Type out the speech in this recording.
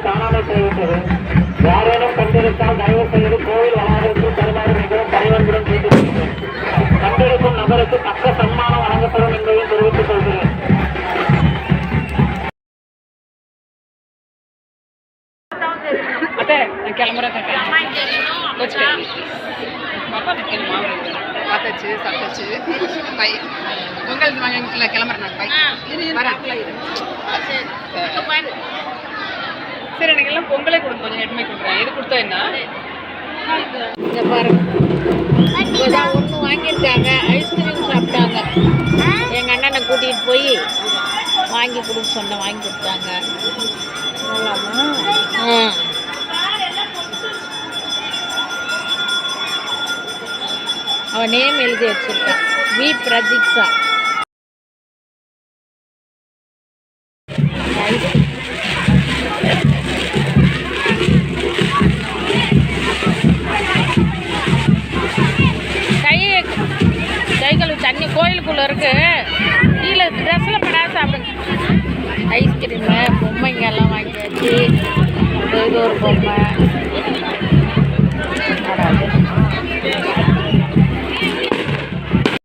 காணாமல் போய்விட்டது. யாரேனும் கண்டிருந்தால் தயவு செய்து கோவில் வளாகத்தில் தருமாறு மிகவும் பணிவன்புடன் கேட்டுக்கொள்கிறேன். கண்டிருக்கும் நபருக்கு தக்க சன்மானம் வழங்கப்படும் என்பதையும் தெரிவித்துக் கொள்கிறேன். பார்த்தாச்சு, சாப்பிட்டாச்சு. பை உங்களுக்கு வாங்க கிளம்புறேன். பை சரி, எனக்கு எல்லாம் பொங்கலே கொடுங்க, கொஞ்சம் நெட்மை கொடுக்குறேன். எது கொடுத்தா என்ன? இங்கே பாருங்க, ஒன்று வாங்கியிருக்காங்க. ஐஸ்கிரீம் சாப்பிட்டாங்க. எங்கள் அண்ணனை கூட்டிகிட்டு போய் வாங்கி கொடுக்க சொன்ன, வாங்கி கொடுத்தாங்க. அவன் நேம் எழுதி வச்சிருக்கான், வி பிரதீக்ஷா. கைகளுக்கு தண்ணி கோயிலுக்குள்ள இருக்கு. கீழே ட்ரெஸ்ஸில் படாத சாப்பிடுங்க. ஐஸ்கிரீமு, பொம்மைங்க எல்லாம் வாங்கியாச்சு. இது ஒரு பொம்மை.